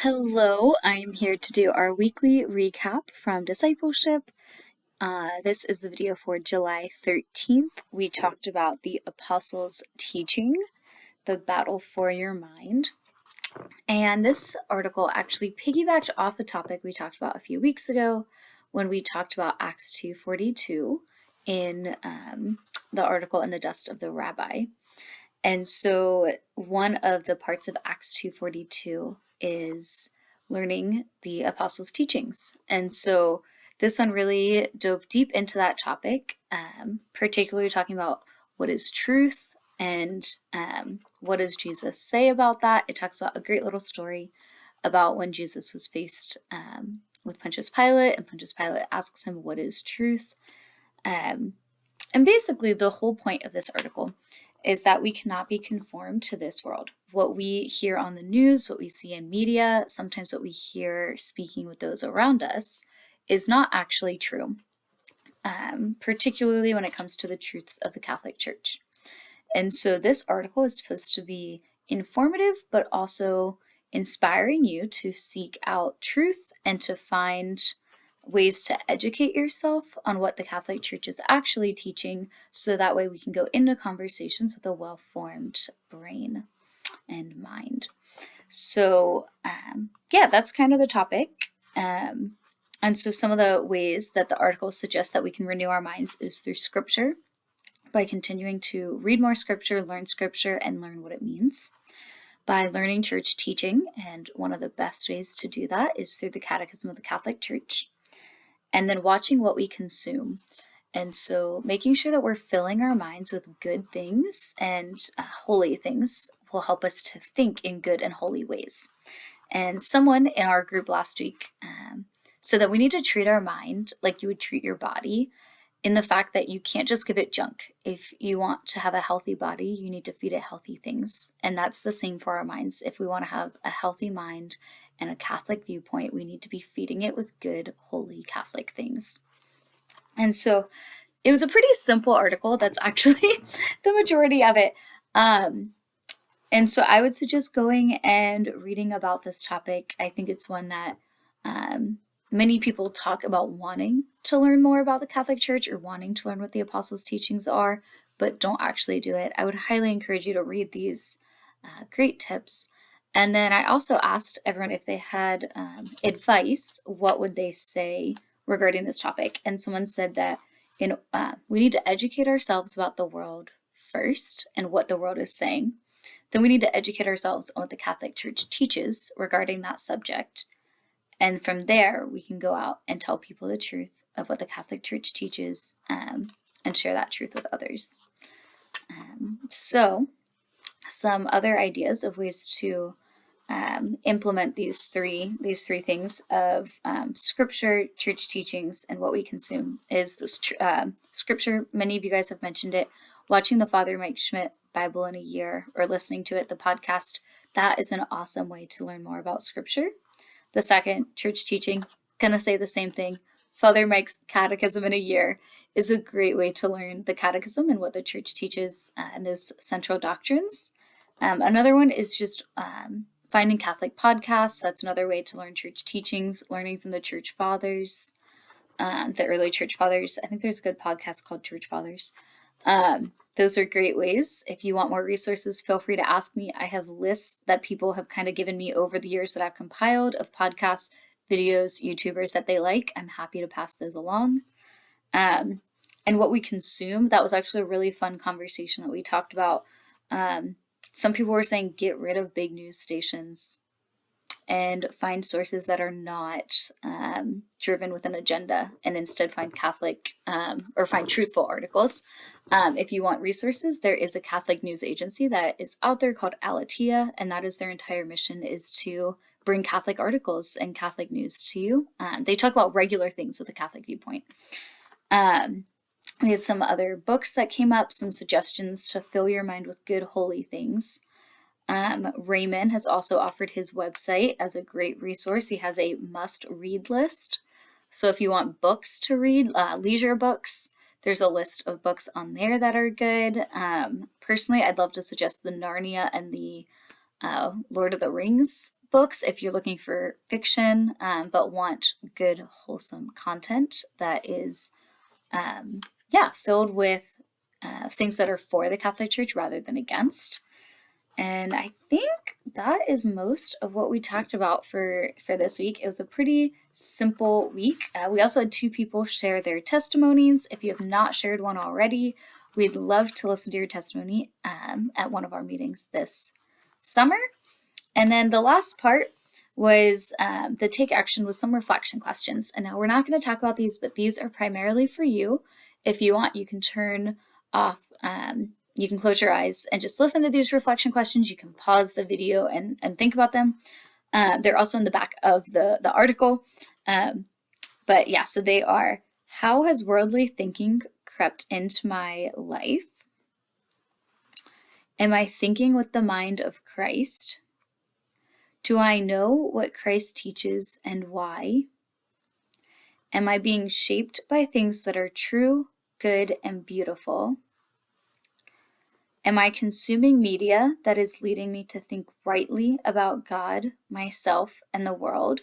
Hello, I'm here to do our weekly recap from discipleship. This is the video for July 13th. We talked about the apostles' teaching, the battle for your mind. And this article actually piggybacked off a topic we talked about a few weeks ago when we talked about Acts 2:42 in the article In the Dust of the Rabbi. And so one of the parts of Acts 2:42 is learning the apostles' teachings. And so this one really dove deep into that topic, particularly talking about what is truth and what does Jesus say about that. It talks about a great little story about when Jesus was faced with Pontius Pilate, and Pontius Pilate asks him, what is truth? And basically the whole point of this article is that we cannot be conformed to this world. What we hear on the news, what we see in media, sometimes what we hear speaking with those around us is not actually true, particularly when it comes to the truths of the Catholic Church. And so this article is supposed to be informative, but also inspiring you to seek out truth and to find ways to educate yourself on what the Catholic Church is actually teaching, so that way we can go into conversations with a well-formed brain and mind. So that's kind of the topic. And so some of the ways that the article suggests that we can renew our minds is through scripture, by continuing to read more scripture, and learn what it means. By learning church teaching, and one of the best ways to do that is through the Catechism of the Catholic Church. And then watching what we consume. And so making sure that we're filling our minds with good things and holy things will help us to think in good and holy ways. And someone in our group last week said that we need to treat our mind like you would treat your body, in the fact that you can't just give it junk. If you want to have a healthy body, you need to feed it healthy things. And that's the same for our minds. If we want to have a healthy mind and a Catholic viewpoint, we need to be feeding it with good, holy Catholic things. And so it was a pretty simple article. That's actually the majority of it. And so I would suggest going and reading about this topic. I think it's one that many people talk about wanting to learn more about the Catholic Church or wanting to learn what the apostles' teachings are, but don't actually do it. I would highly encourage you to read these great tips. And then I also asked everyone if they had advice, what would they say regarding this topic? And someone said that we need to educate ourselves about the world first and what the world is saying. Then we need to educate ourselves on what the Catholic Church teaches regarding that subject. And from there, we can go out and tell people the truth of what the Catholic Church teaches and share that truth with others. So some other ideas of ways to implement these three things of scripture, church teachings, and what we consume is this scripture. Many of you guys have mentioned it. Watching the Father Mike Schmidt Bible in a Year, or listening to it, the podcast, that is an awesome way to learn more about scripture. The second, church teaching, gonna say the same thing. Father Mike's Catechism in a Year is a great way to learn the catechism and what the church teaches and those central doctrines. Another one is just finding Catholic podcasts. That's another way to learn church teachings, learning from the church fathers, the early church fathers. I think there's a good podcast called Church Fathers. Those are great ways. If you want more resources, feel free to ask me. I have lists that people have kind of given me over the years that I've compiled of podcasts, videos, YouTubers that they like. I'm happy to pass those along. And what we consume, that was actually a really fun conversation that we talked about. Some people were saying get rid of big news stations and find sources that are not driven with an agenda, and instead find Catholic or find truthful articles. If you want resources, there is a Catholic news agency that is out there called aloud, and that is their entire mission, is to bring Catholic articles and Catholic news to you. They talk about regular things with a Catholic viewpoint. We had some other books that came up, some suggestions to fill your mind with good, holy things. Raymond has also offered his website as a great resource. He has a must-read list. So if you want books to read, leisure books, there's a list of books on there that are good. Personally, I'd love to suggest the Narnia and the Lord of the Rings books if you're looking for fiction, but want good, wholesome content that is, filled with things that are for the Catholic Church rather than against. And I think that is most of what we talked about for this week. It was a pretty simple week. We also had 2 people share their testimonies. If you have not shared one already, we'd love to listen to your testimony at one of our meetings this summer. And then the last part was the take action with some reflection questions. And now we're not going to talk about these, but these are primarily for you. If you want, you can turn off, you can close your eyes and just listen to these reflection questions. You can pause the video and think about them. They're also in the back of the article. But yeah, so they are: how has worldly thinking crept into my life? Am I thinking with the mind of Christ? Do I know what Christ teaches and why? Am I being shaped by things that are true, good, and beautiful? Am I consuming media that is leading me to think rightly about God, myself, and the world?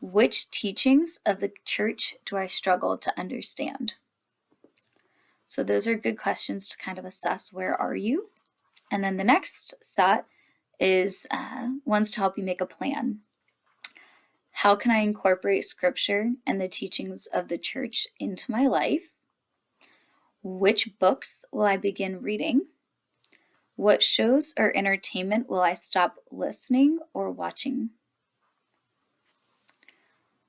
Which teachings of the church do I struggle to understand? So those are good questions to kind of assess where are you. And then the next set is ones to help you make a plan. How can I incorporate scripture and the teachings of the church into my life? Which books will I begin reading? What shows or entertainment will I stop listening or watching?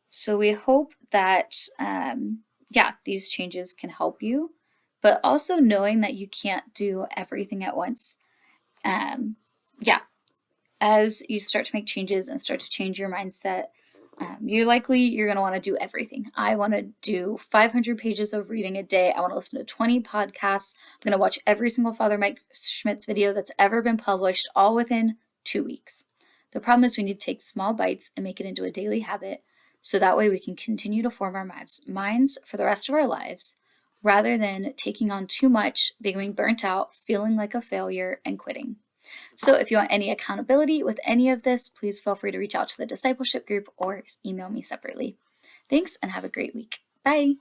So we hope that, these changes can help you, but also knowing that you can't do everything at once. As you start to make changes and start to change your mindset, you're going to want to do everything. I want to do 500 pages of reading a day. I want to listen to 20 podcasts. I'm going to watch every single Father Mike Schmidt's video that's ever been published, all within 2 weeks. The problem is we need to take small bites and make it into a daily habit, so that way we can continue to form our minds for the rest of our lives, rather than taking on too much, becoming burnt out, feeling like a failure, and quitting. So if you want any accountability with any of this, please feel free to reach out to the discipleship group or email me separately. Thanks, and have a great week. Bye.